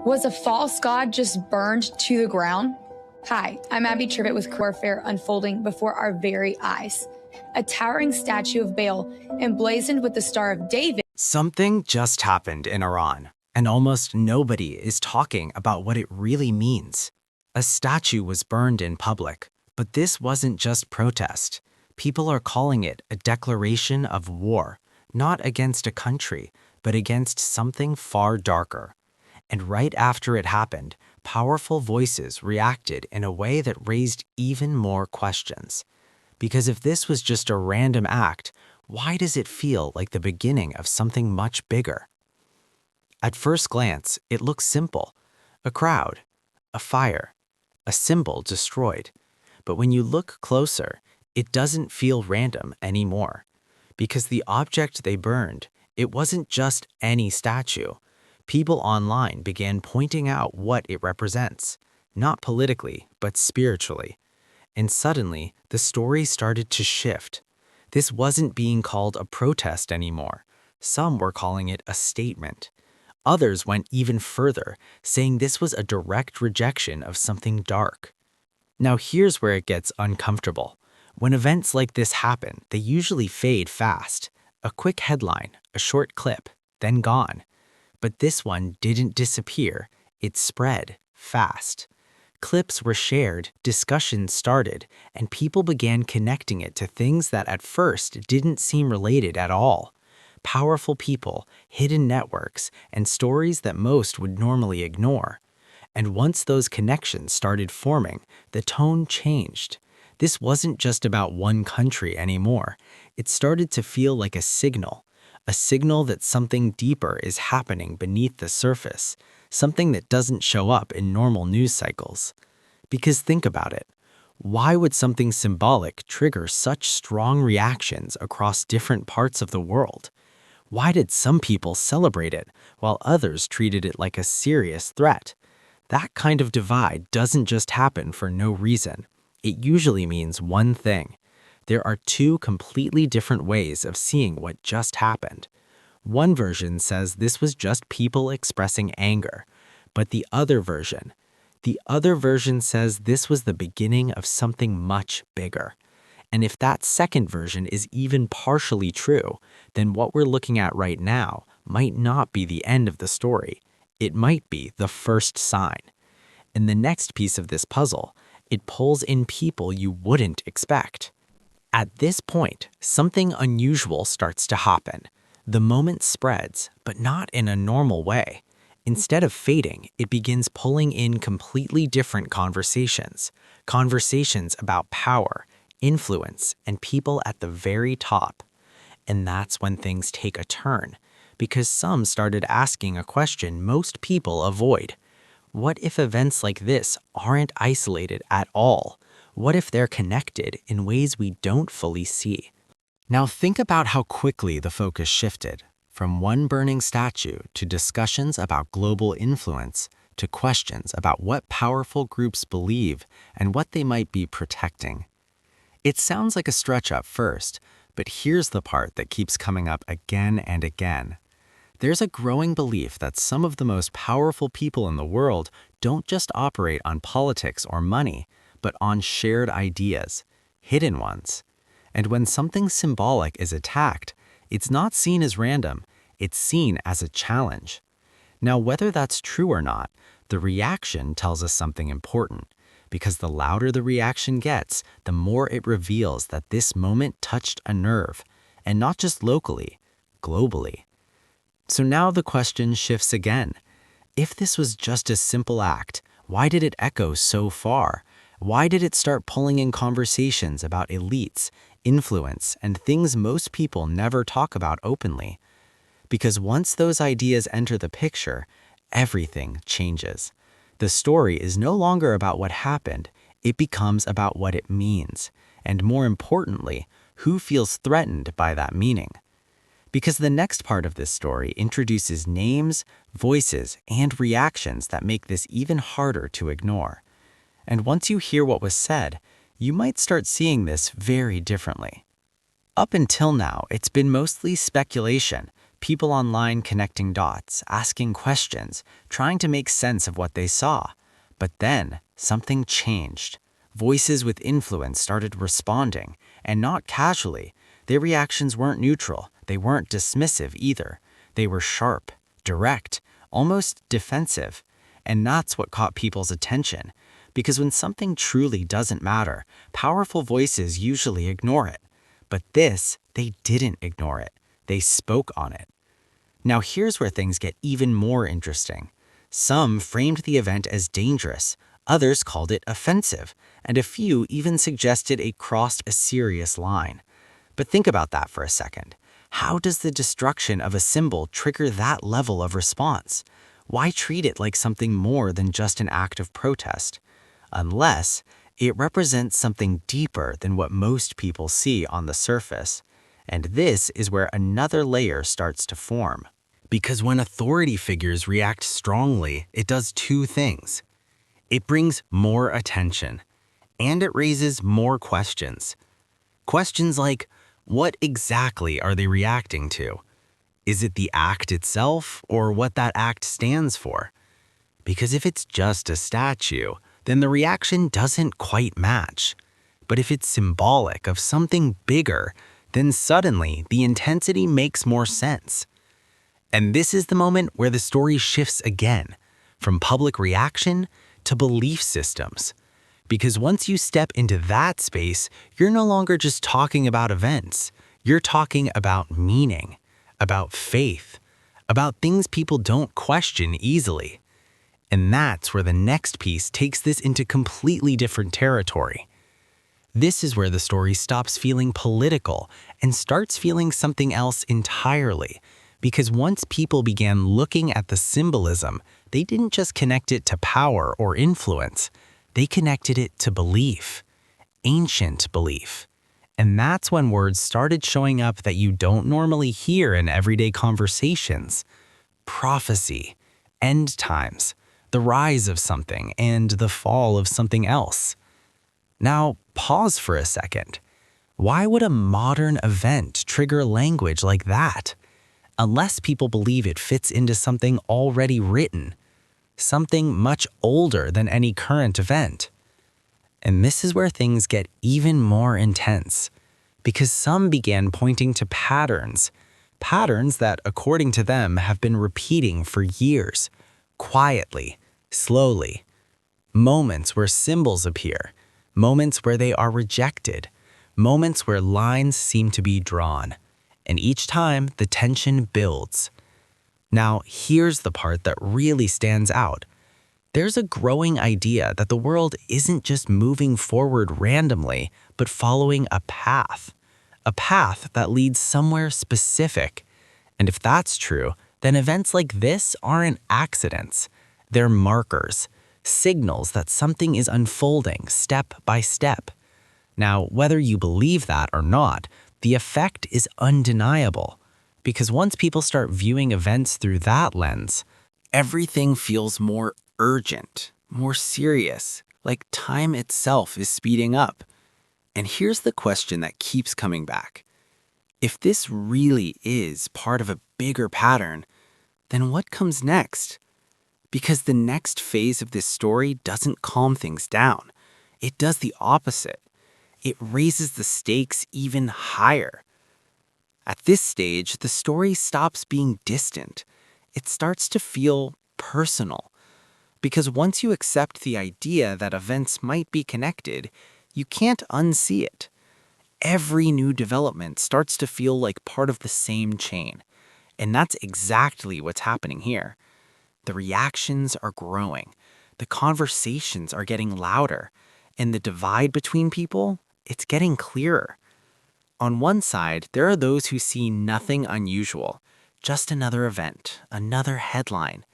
Was a false god just burned to the ground? Hi, I'm Abby Trivett with warfare unfolding before our very eyes. A towering statue of Baal, emblazoned with the Star of David. Something just happened in Iran, and almost nobody is talking about what it really means. A statue was burned in public, but this wasn't just protest. People are calling it a declaration of war, not against a country, but against something far darker. And right after it happened, powerful voices reacted in a way that raised even more questions. Because if this was just a random act, why does it feel like the beginning of something much bigger? At first glance, it looks simple. A crowd, a fire, a symbol destroyed. But when you look closer, it doesn't feel random anymore. Because the object they burned, it wasn't just any statue. People online began pointing out what it represents, not politically, but spiritually. And suddenly, the story started to shift. This wasn't being called a protest anymore. Some were calling it a statement. Others went even further, saying this was a direct rejection of something dark. Now here's where it gets uncomfortable. When events like this happen, they usually fade fast. A quick headline, a short clip, then gone. But this one didn't disappear, it spread fast. Clips were shared, discussions started, and people began connecting it to things that at first didn't seem related at all. Powerful people, hidden networks, and stories that most would normally ignore. And once those connections started forming, the tone changed. This wasn't just about one country anymore. It started to feel like a signal that something deeper is happening beneath the surface, something that doesn't show up in normal news cycles. Because think about it. Why would something symbolic trigger such strong reactions across different parts of the world? Why did some people celebrate it while others treated it like a serious threat? That kind of divide doesn't just happen for no reason. It usually means one thing. There are two completely different ways of seeing what just happened. One version says this was just people expressing anger, but the other version says this was the beginning of something much bigger. And if that second version is even partially true, then what we're looking at right now might not be the end of the story. It might be the first sign. In the next piece of this puzzle, it pulls in people you wouldn't expect. At this point, something unusual starts to happen. The moment spreads, but not in a normal way. Instead of fading, it begins pulling in completely different conversations. Conversations about power, influence, and people at the very top. And that's when things take a turn, because some started asking a question most people avoid. What if events like this aren't isolated at all? What if they're connected in ways we don't fully see? Now think about how quickly the focus shifted, from one burning statue to discussions about global influence to questions about what powerful groups believe and what they might be protecting. It sounds like a stretch at first, but here's the part that keeps coming up again and again. There's a growing belief that some of the most powerful people in the world don't just operate on politics or money, but on shared ideas, hidden ones. And when something symbolic is attacked, it's not seen as random, it's seen as a challenge. Now, whether that's true or not, the reaction tells us something important, because the louder the reaction gets, the more it reveals that this moment touched a nerve, and not just locally, globally. So now the question shifts again. If this was just a simple act, why did it echo so far? Why did it start pulling in conversations about elites, influence, and things most people never talk about openly? Because once those ideas enter the picture, everything changes. The story is no longer about what happened, it becomes about what it means, and more importantly, who feels threatened by that meaning. Because the next part of this story introduces names, voices, and reactions that make this even harder to ignore. And once you hear what was said, you might start seeing this very differently. Up until now, it's been mostly speculation, People online connecting dots, asking questions, trying to make sense of what they saw. But then, something changed. Voices with influence started responding, and not casually. Their reactions weren't neutral, they weren't dismissive either. They were sharp, direct, almost defensive. And that's what caught people's attention. Because when something truly doesn't matter, powerful voices usually ignore it. But this, they didn't ignore it. They spoke on it. Now here's where things get even more interesting. Some framed the event as dangerous, others called it offensive, and a few even suggested it crossed a serious line. But think about that for a second. How does the destruction of a symbol trigger that level of response? Why treat it like something more than just an act of protest? Unless it represents something deeper than what most people see on the surface. And this is where another layer starts to form. Because when authority figures react strongly, it does two things. It brings more attention, and it raises more questions. Questions like, what exactly are they reacting to? Is it the act itself, or what that act stands for? Because if it's just a statue, then the reaction doesn't quite match. But if it's symbolic of something bigger, then suddenly the intensity makes more sense. And this is the moment where the story shifts again, from public reaction to belief systems. Because once you step into that space, you're no longer just talking about events. You're talking about meaning, about faith, about things people don't question easily. And that's where the next piece takes this into completely different territory. This is where the story stops feeling political and starts feeling something else entirely. Because once people began looking at the symbolism, they didn't just connect it to power or influence. They connected it to belief, ancient belief. And that's when words started showing up that you don't normally hear in everyday conversations. Prophecy, end times, the rise of something, and the fall of something else. Now, pause for a second. Why would a modern event trigger language like that? Unless people believe it fits into something already written, something much older than any current event. And this is where things get even more intense, because some began pointing to patterns that, according to them, have been repeating for years, quietly, slowly. Moments where symbols appear, moments where they are rejected, moments where lines seem to be drawn. And each time, the tension builds. Now, here's the part that really stands out. There's a growing idea that the world isn't just moving forward randomly, but following a path that leads somewhere specific. And if that's true, then events like this aren't accidents. They're markers, signals that something is unfolding step by step. Now, whether you believe that or not, the effect is undeniable. Because once people start viewing events through that lens, everything feels more urgent, more serious, like time itself is speeding up. And here's the question that keeps coming back. If this really is part of a bigger pattern, then what comes next? Because the next phase of this story doesn't calm things down. It does the opposite. It raises the stakes even higher. At this stage, the story stops being distant. It starts to feel personal. Because once you accept the idea that events might be connected, you can't unsee it. Every new development starts to feel like part of the same chain. And that's exactly what's happening here. The reactions are growing. The conversations are getting louder. And the divide between people, it's getting clearer. On one side, there are those who see nothing unusual, just another event, another headline.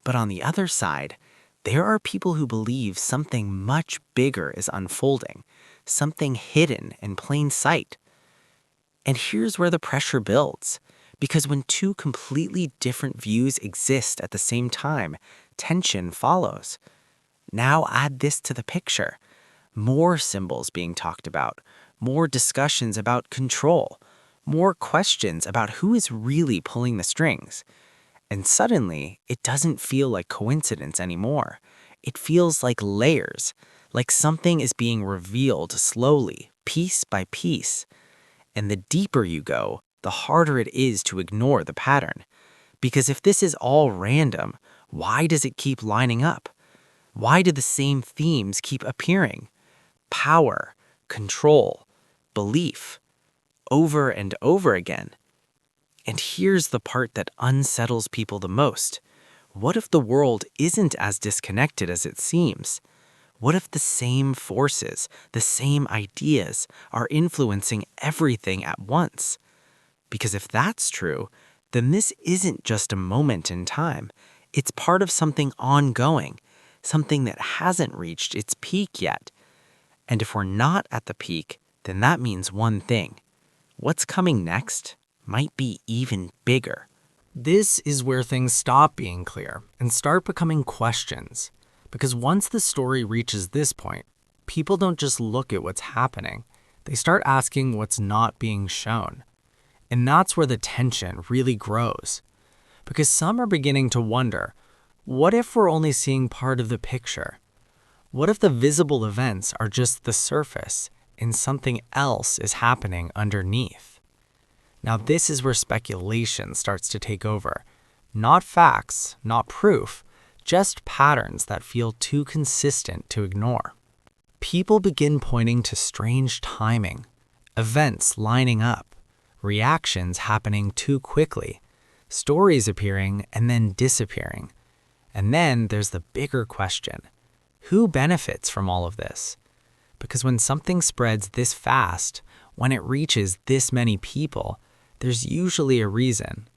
But on the other side, there are people who believe something much bigger is unfolding, something hidden in plain sight. And here's where the pressure builds, because when two completely different views exist at the same time, tension follows. Now add this to the picture. More symbols being talked about, more discussions about control, more questions about who is really pulling the strings. And suddenly, it doesn't feel like coincidence anymore. It feels like layers, like something is being revealed slowly, piece by piece. And the deeper you go, the harder it is to ignore the pattern. Because if this is all random, why does it keep lining up? Why do the same themes keep appearing? Power, control, belief, over and over again. And here's the part that unsettles people the most. What if the world isn't as disconnected as it seems? What if the same forces, the same ideas, are influencing everything at once? Because if that's true, then this isn't just a moment in time. It's part of something ongoing, something that hasn't reached its peak yet. And if we're not at the peak, then that means one thing. What's coming next might be even bigger. This is where things stop being clear and start becoming questions. Because once the story reaches this point, people don't just look at what's happening. They start asking what's not being shown. And that's where the tension really grows. Because some are beginning to wonder, what if we're only seeing part of the picture? What if the visible events are just the surface and something else is happening underneath? Now, this is where speculation starts to take over. Not facts, not proof, just patterns that feel too consistent to ignore. People begin pointing to strange timing, events lining up, reactions happening too quickly, stories appearing and then disappearing. And then there's the bigger question. Who benefits from all of this? Because when something spreads this fast, when it reaches this many people, there's usually a reason.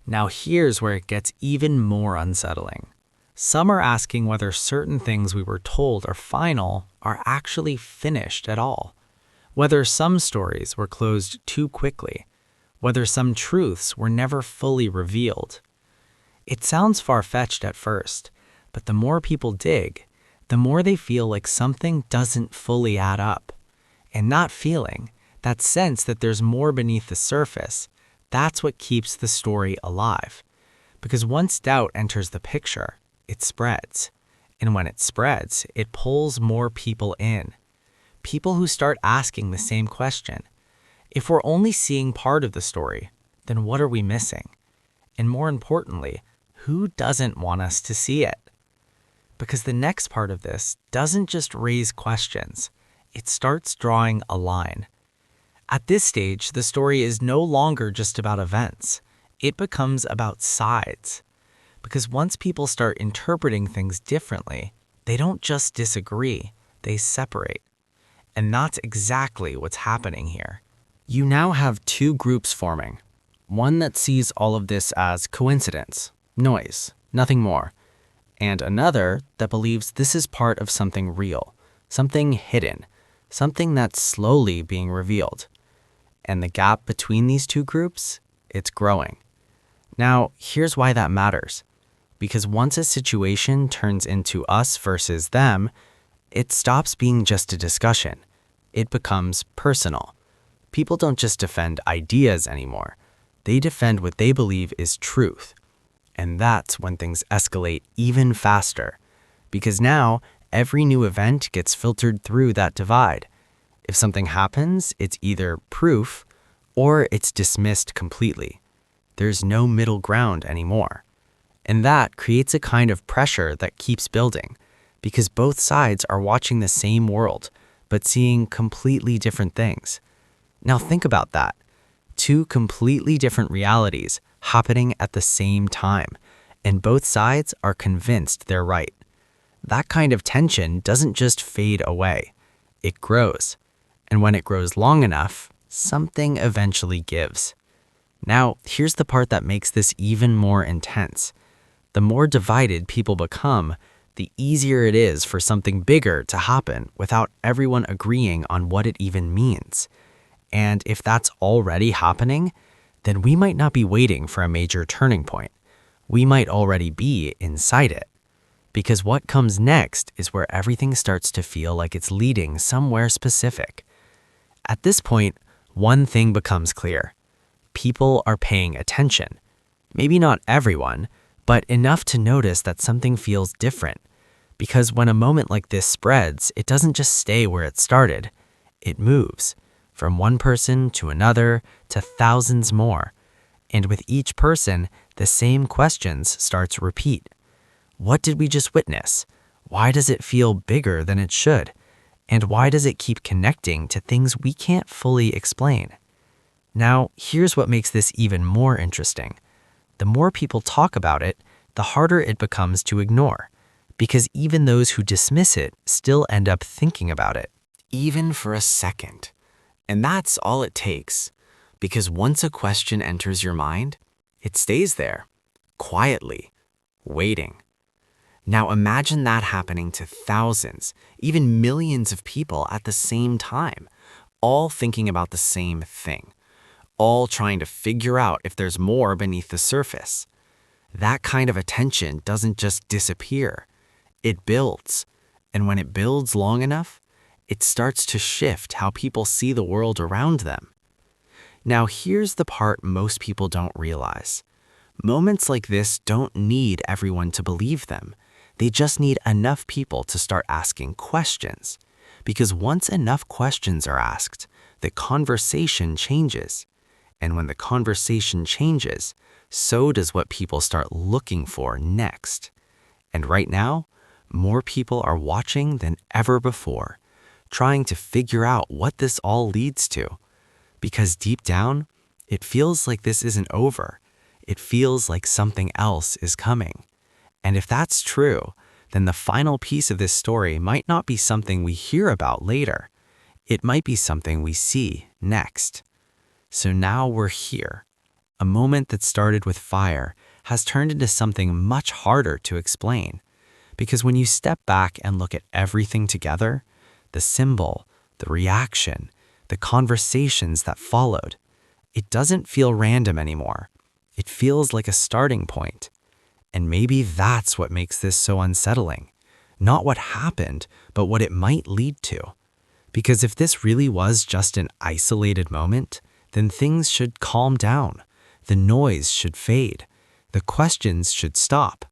Now here's where it gets even more unsettling. Some are asking whether certain things we were told are final are actually finished at all. Whether some stories were closed too quickly. Whether some truths were never fully revealed. It sounds far-fetched at first, but the more people dig, the more they feel like something doesn't fully add up. And that feeling, that sense that there's more beneath the surface, that's what keeps the story alive. Because once doubt enters the picture, it spreads. And when it spreads, it pulls more people in. People who start asking the same question. If we're only seeing part of the story, then what are we missing? And more importantly, who doesn't want us to see it? Because the next part of this doesn't just raise questions, it starts drawing a line. At this stage, the story is no longer just about events. It becomes about sides. Because once people start interpreting things differently, they don't just disagree, they separate. And that's exactly what's happening here. You now have two groups forming. One that sees all of this as coincidence, noise, nothing more. And another that believes this is part of something real, something hidden, something that's slowly being revealed. And the gap between these two groups, it's growing. Now, here's why that matters. Because once a situation turns into us versus them, it stops being just a discussion. It becomes personal. People don't just defend ideas anymore. They defend what they believe is truth. And that's when things escalate even faster. Because now, every new event gets filtered through that divide. If something happens, it's either proof or it's dismissed completely. There's no middle ground anymore. And that creates a kind of pressure that keeps building, because both sides are watching the same world, but seeing completely different things. Now think about that. Two completely different realities happening at the same time, and both sides are convinced they're right. That kind of tension doesn't just fade away. It grows. And when it grows long enough, something eventually gives. Now, here's the part that makes this even more intense. The more divided people become, the easier it is for something bigger to happen without everyone agreeing on what it even means. And if that's already happening, then we might not be waiting for a major turning point. We might already be inside it. Because what comes next is where everything starts to feel like it's leading somewhere specific. At this point, one thing becomes clear. people are paying attention. Maybe not everyone, but enough to notice that something feels different. Because when a moment like this spreads, it doesn't just stay where it started. It moves from one person to another to thousands more. And with each person, the same questions start to repeat. What did we just witness? Why does it feel bigger than it should? And why does it keep connecting to things we can't fully explain? Now, here's what makes this even more interesting. The more people talk about it, the harder it becomes to ignore, because even those who dismiss it still end up thinking about it, even for a second. And that's all it takes, because once a question enters your mind, it stays there, quietly, waiting. Now imagine that happening to thousands, even millions of people at the same time, all thinking about the same thing, all trying to figure out if there's more beneath the surface. That kind of attention doesn't just disappear. It builds. And when it builds long enough, it starts to shift how people see the world around them. Now here's the part most people don't realize. Moments like this don't need everyone to believe them. They just need enough people to start asking questions. Because once enough questions are asked, the conversation changes. And when the conversation changes, so does what people start looking for next. And right now, more people are watching than ever before, trying to figure out what this all leads to. Because deep down, it feels like this isn't over. It feels like something else is coming. And if that's true, then the final piece of this story might not be something we hear about later. It might be something we see next. So now we're here. A moment that started with fire has turned into something much harder to explain. Because when you step back and look at everything together, the symbol, the reaction, the conversations that followed, it doesn't feel random anymore. It feels like a starting point. And maybe that's what makes this so unsettling. Not what happened, but what it might lead to. Because if this really was just an isolated moment, then things should calm down. The noise should fade. The questions should stop.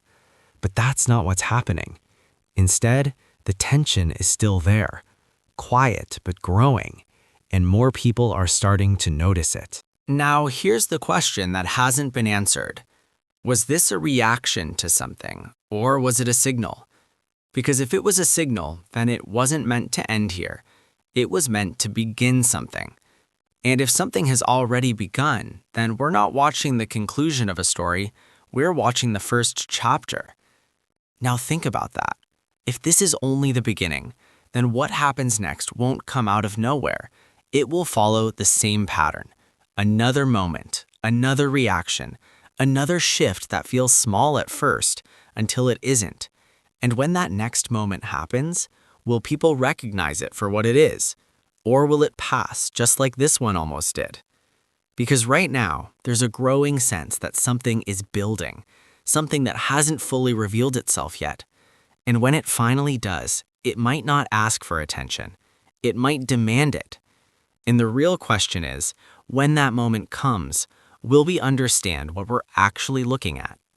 But that's not what's happening. Instead, the tension is still there, quiet but growing, and more people are starting to notice it. Now, here's the question that hasn't been answered. Was this a reaction to something, or was it a signal? Because if it was a signal, then it wasn't meant to end here. It was meant to begin something. And if something has already begun, then we're not watching the conclusion of a story, we're watching the first chapter. Now think about that. If this is only the beginning, then what happens next won't come out of nowhere. It will follow the same pattern. Another moment, another reaction, another shift that feels small at first until it isn't. And when that next moment happens, will people recognize it for what it is? Or will it pass just like this one almost did? Because right now, there's a growing sense that something is building, something that hasn't fully revealed itself yet. And when it finally does, it might not ask for attention. It might demand it. And the real question is, when that moment comes, will we understand what we're actually looking at?